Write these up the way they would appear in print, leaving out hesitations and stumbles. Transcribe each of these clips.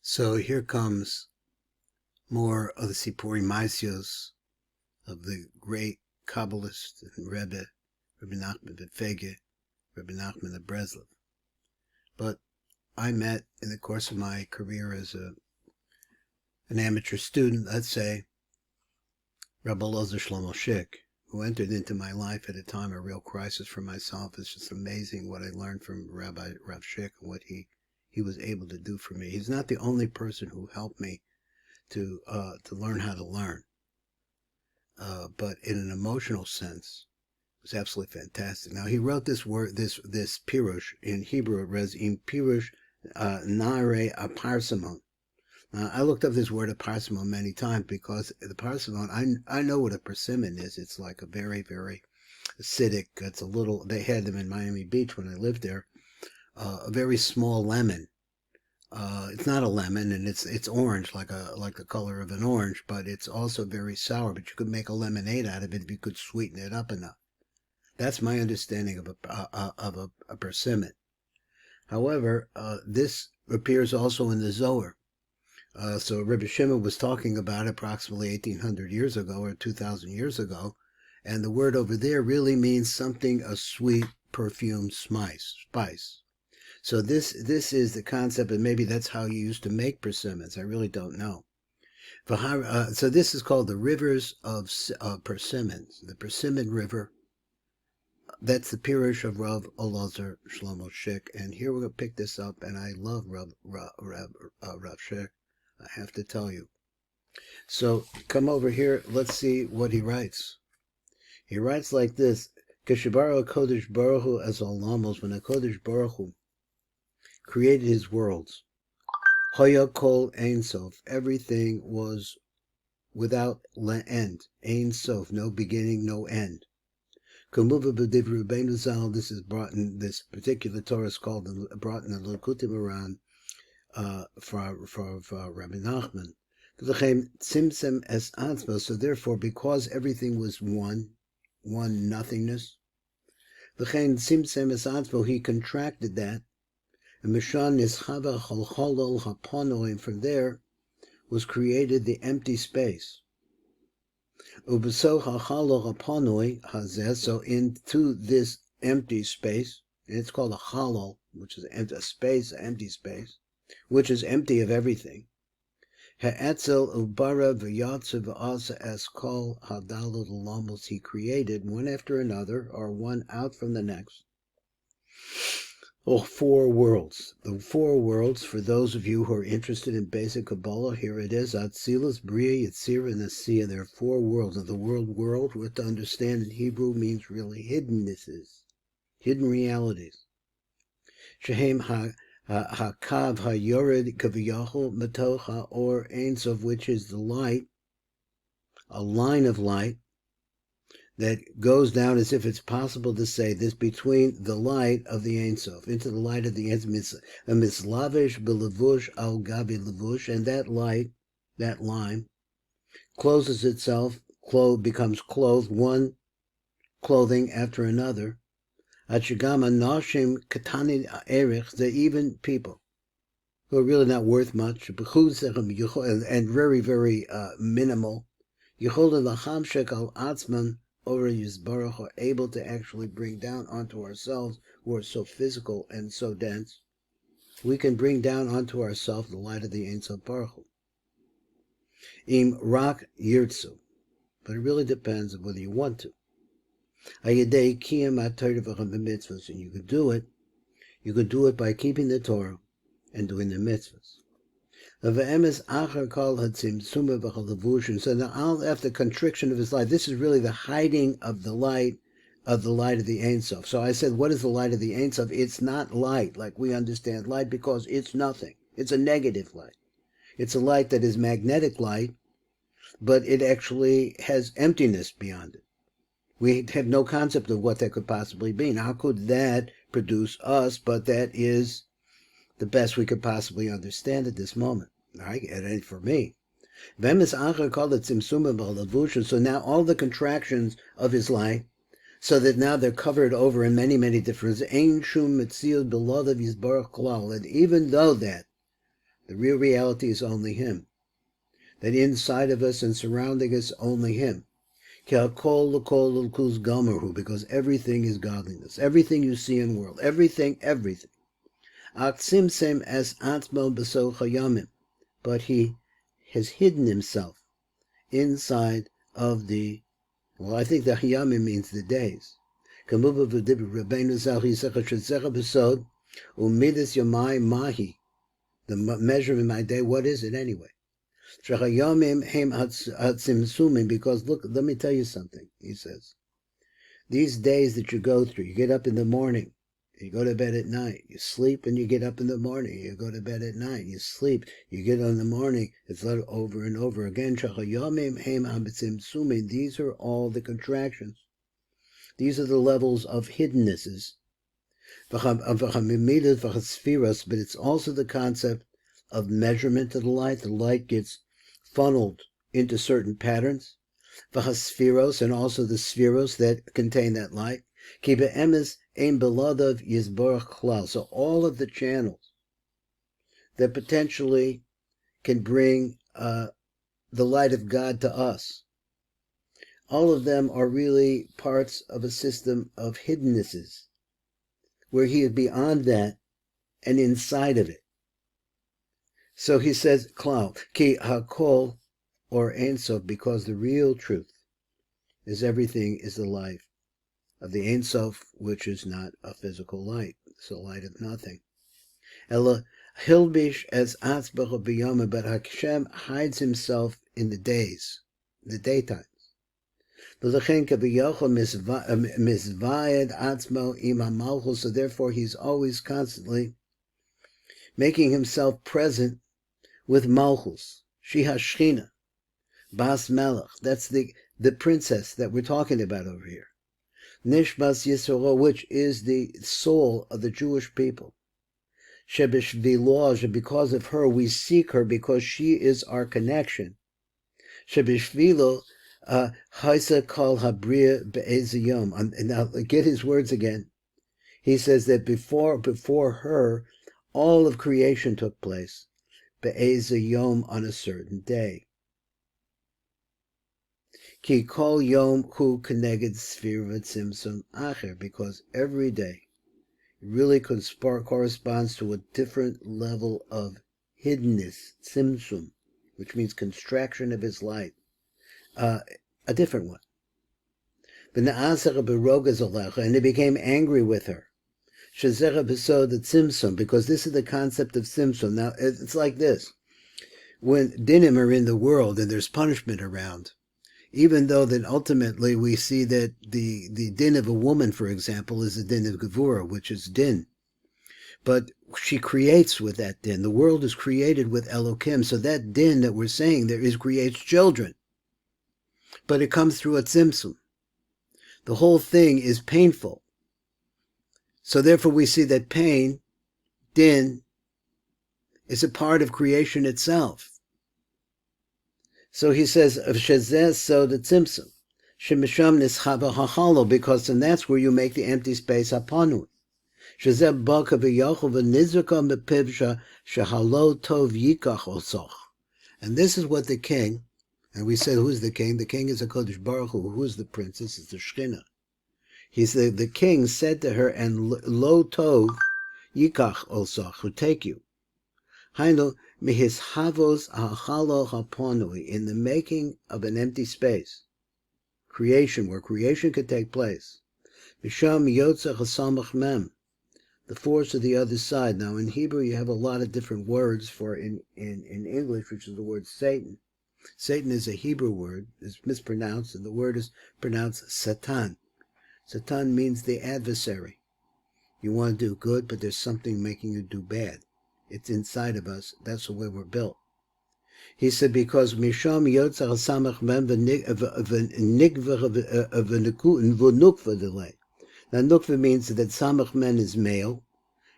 So here comes more of the Sipurei Maasiot of the great Kabbalist and Rebbe Nachman Befege, Rebbe Nachman of BRESLOV. But I met in the course of my career as an amateur student, let's say, Rebbe Elazar Shlomo Schick, who entered into my life at a time of real crisis for myself. It's just amazing what I learned from Rav Schick and what he was able to do for me. He's not the only person who helped me to learn how to learn, but in an emotional sense, it was absolutely fantastic. Now he wrote this word, this Pirush in Hebrew. It reads in Pirush PERSIMMON. I looked up this word PERSIMMON many times because the PERSIMMON, I know what a persimmon is. It's like a very, very acidic. It's a little. They had them in Miami Beach when I lived there. A very small lemon. It's not a lemon, and it's orange, like the color of an orange, but it's also very sour. But you could make a lemonade out of it if you could sweeten it up enough. That's my understanding of a persimmon. However, this appears also in the Zohar. So Rebbe Shimon was talking about approximately 1,800 years ago or 2,000 years ago, and the word over there really means something, a sweet, perfumed spice. So this is the concept, and maybe that's how you used to make persimmons. I really don't know. So this is called the rivers of persimmons, the Persimmon River. That's the Pirush of Rav Elazar Shlomo Schick, and here we're going to pick this up, and I love Rav Schick, I have to tell you. So come over here, let's see what he writes. He writes like this: Keshibara Kodesh Baruch Hu as Olamos, when a Kodesh Baruch Hu created his worlds, Hoya Kol Ein Sof, everything was without end, Ein Sof, no beginning, no end. Kamuva B'Divrei Rabbeinu Zal, this is brought in, this particular Torah is called, brought in the Likutei Moharan for Rabbi Nachman. Tzimtzem es atzmo, so therefore, because everything was one nothingness, V'chein tzimtzem es atzmo, he contracted that. And Mishan Nishava Cholcholol Haponoi, from there was created the empty space. Ubeso Hachalol Haponoi Hazeh, so into this empty space, and it's called a chalol, which is a space, an empty space, which is empty of everything. Ha'etzel Ubara V'yatzu V'asa es Kol Hadalot Lamos, he created one after another, or one out from the next. Oh, 4 worlds. The 4 worlds, for those of you who are interested in basic Kabbalah, here it is. Atzilus, Bria, Yetzirah, and Asiya. There are 4 worlds. Now, the world, what to understand in Hebrew means really hiddennesses, hidden realities. Shehem ha'kav ha'yored kaviyachol matoch ha'or ein sof, which is the light, a line of light, that goes down, as if it's possible to say this, between the light of the Ein Sof, into the light of the Ein Sof, a mislavish belevush al gabi levush, and that light, that line, closes itself, becomes clothed, one clothing after another. Achigama nashim katani erich, the even people who are really not worth much, and very, very minimal. Yecholah lacham shekal atzman, over Yisbarach, are able to actually bring down onto ourselves, who are so physical and so dense, we can bring down onto ourselves the light of the Ein Sof Baruch Hu. Im rak yirtzu, but it really depends on whether you want to. Ayedei kiyam ha'torah v'mitzvos, and you could do it. You could do it by keeping the Torah and doing the mitzvahs. So now, after constriction of his light, this is really the hiding of the light of the Ein Sof. So I said, what is the light of the Ein Sof? It's not light like we understand light, because it's nothing. It's a negative light. It's a light that is magnetic light, but it actually has emptiness beyond it. We have no concept of what that could possibly be. How could that produce us? But that is the best we could possibly understand at this moment. Right? It ain't for me. So now all the contractions of his life, so that now they're covered over in many, many different. And even though that The real reality is only Him. That inside of us and surrounding us, only Him. Because everything is godliness. Everything you see in the world. Everything. But He has hidden Himself inside of the, well, I think the Hayamim means the days. The measure of my day, what is it anyway? Because look, let me tell you something, he says. These days that you go through, you get up in the morning, you go to bed at night, you sleep and you get up in the morning, you go to bed at night, you sleep, you get up in the morning, it's over and over again. These are all the contractions. These are the levels of hiddennesses. But it's also the concept of measurement of the light. The light gets funneled into certain patterns. And also the spheros that contain that light. So all of the channels that potentially can bring the light of God to us, all of them are really parts of a system of hiddennesses, where He is beyond that and inside of it. So he says, Klal, ki hakol, or Ein Sof, because the real truth is everything is the life of the Ein Sof, which is not a physical light. It's a light of nothing. Ella hilbish as atzbach b'yama, but Hashem hides Himself in the days, the daytimes. So therefore He's always constantly making Himself present with Malchus, Shiha Shchina, Bas Melech. That's the princess that we're talking about over here. Nishbas Yisroel, which is the soul of the Jewish people. Shebishvilo, because of her, we seek her because she is our connection. Shebishvilo, Haisa Kol Habriya Be'eziyom. And now get his words again. He says that before her, all of creation took place. Be'eziyom, on a certain day. Ki kol yom hu keneged sfira tzimtzum acher, because every day really corresponds to a different level of hiddenness, tzimtzum, which means contraction of His light. A different one. And He became angry with her. Because this is the concept of tzimtzum. Now, it's like this. When dinim are in the world and there's punishment around, even though that ultimately we see that the din of a woman, for example, is the din of Gevurah, which is din. But she creates with that din. The world is created with Elokim. So that din that we're saying there creates children. But it comes through a tzimtzum. The whole thing is painful. So therefore we see that pain, din, is a part of creation itself. So he says, Shezeh so the tzimtzum, Shemisham nischava hachalo, because then that's where you make the empty space hapanu. Shezeh baka v'yochel v'nizraka mepiv shehalo tov yikach osoch. And this is what the king, and we said, who's the king? The king is a Kodesh Baruch Hu. Who's the princess? It's the Shekhinah. He's the king said to her, and lo tov yikach osoch, who take you. Hainu mihis havos hachalo haponui, in the making of an empty space, creation, where creation could take place. Misham yotza chasamach mem, the force of the other side. Now in Hebrew you have a lot of different words for in English, which is the word Satan. Satan is a Hebrew word, it's mispronounced, and the word is pronounced Satan. Satan means the adversary. You want to do good, but there's something making you do bad. It's inside of us. That's the way we're built. He said, because Misham Yotzar Samach Mem v'nukva delay. Now nukva means that Samach Men is male,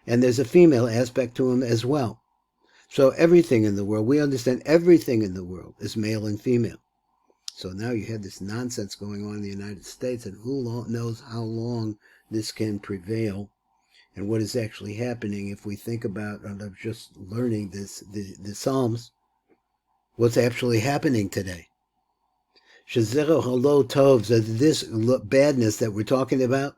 and there's a female aspect to him as well. So everything in the world, we understand everything in the world is male and female. So now you have this nonsense going on in the United States, and who knows how long this can prevail. and what is actually happening if we think about, and I'm just learning this, the Psalms, what's actually happening today. Shazero halo tov, that this badness that we're talking about,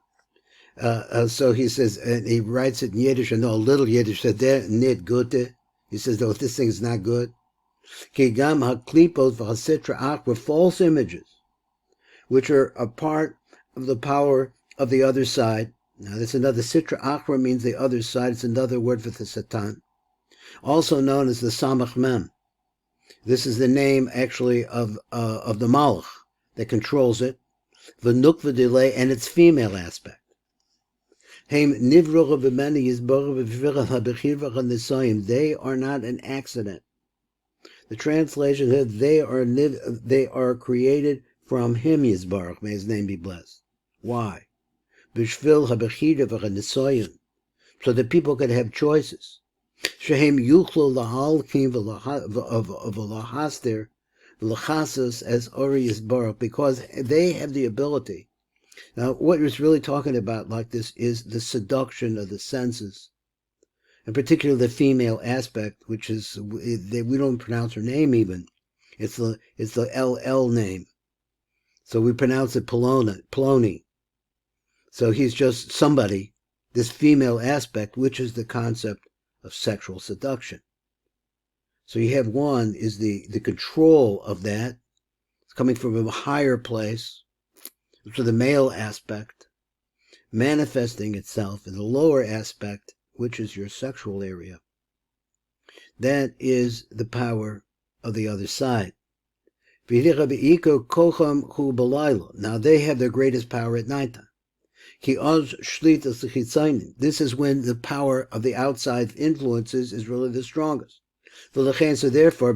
so he says, and he writes it in Yiddish, and no, a little Yiddish, that they're nit gute. He says, no, this thing is not good. Kigam haklipos v'hasitra achra, false images, which are a part of the power of the other side. Now, that's another, sitra achra means the other side. It's another word for the Satan, also known as the samach mem. This is the name, actually, of the malach that controls it, the nukva delay, and its female aspect. They are not an accident. The translation is they are created from him, Yisbarach, may his name be blessed. Why? So that people could have choices. Shehem yuchlo lahalkim v'lahaster v'lachasos as Ori Yisbarach, because they have the ability. Now, what it's really talking about like this is the seduction of the senses, in particular the female aspect, which is, we don't pronounce her name even. It's the LL name. So we pronounce it Poloni. So he's just somebody, this female aspect, which is the concept of sexual seduction. So you have one is the control of that. It's coming from a higher place. So the male aspect manifesting itself in the lower aspect, which is your sexual area. That is the power of the other side. Now they have their greatest power at nighttime. This is when the power of the outside influences is really the strongest. So therefore,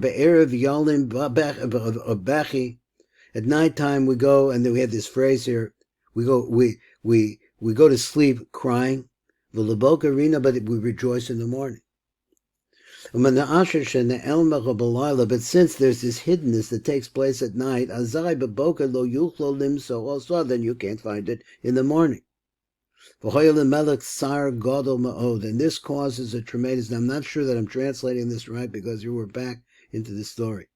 at nighttime we go, and then we have this phrase here, we go to sleep crying, but we rejoice in the morning. But since there's this hiddenness that takes place at night, then you can't find it in the morning. And this causes a tremendous, and I'm not sure that I'm translating this right because you were back into the story.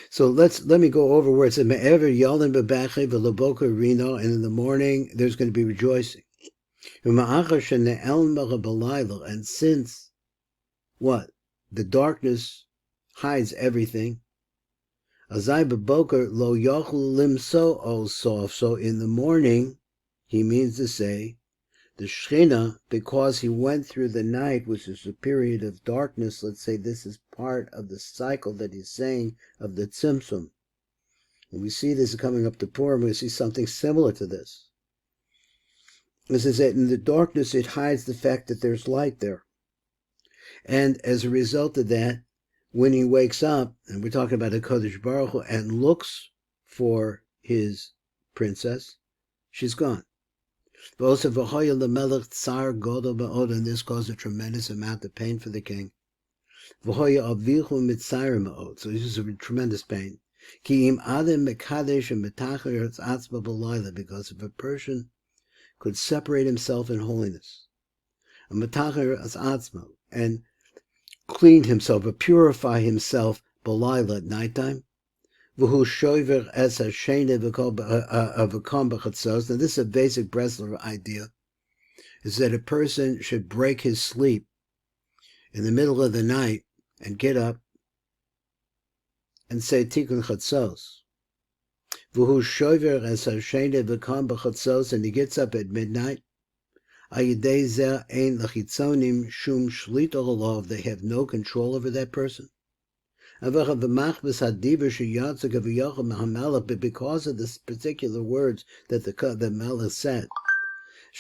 So let me go over where it says, and in the morning there's going to be rejoicing. And since what? The darkness hides everything. So in the morning, he means to say, the Shechina, because he went through the night, which is a period of darkness, let's say this is part of the cycle that he's saying of the Tzimtzum. And we see this coming up to Purim, we see something similar to this. This is that in the darkness it hides the fact that there's light there. And as a result of that, when he wakes up, and we're talking about the Kodesh Baruch Hu, and looks for his princess, she's gone. And this caused a tremendous amount of pain for the king. So this is a tremendous pain. Because if a person could separate himself in holiness, and clean himself, or purify himself at nighttime, now this is a basic BRESLOV idea, is that a person should break his sleep in the middle of the night and get up and say Tikkun Chatzos. And he gets up at midnight. They have no control over that person. But because of this particular words that the Melech said,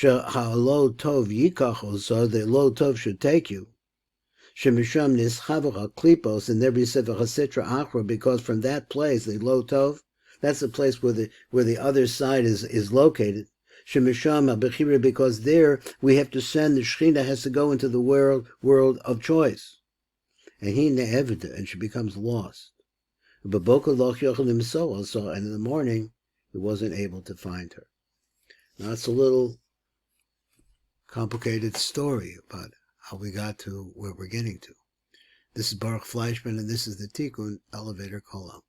lo tov yikacho, the lo tov should take you. Shemisham nischavach klipos, and there be said v'chasitra achra, because from that place, the lo tov, that's the place where the other side is located. Shemisham bechira, because there we have to send, the Shechina has to go into the world of choice. And he ne'evita, and she becomes lost. But Boker loch yochel himself also, and in the morning he wasn't able to find her. Now it's a little complicated story about how we got to where we're getting to. This is Baruch Fleischman, and this is the Tikkun Elevator Kolam.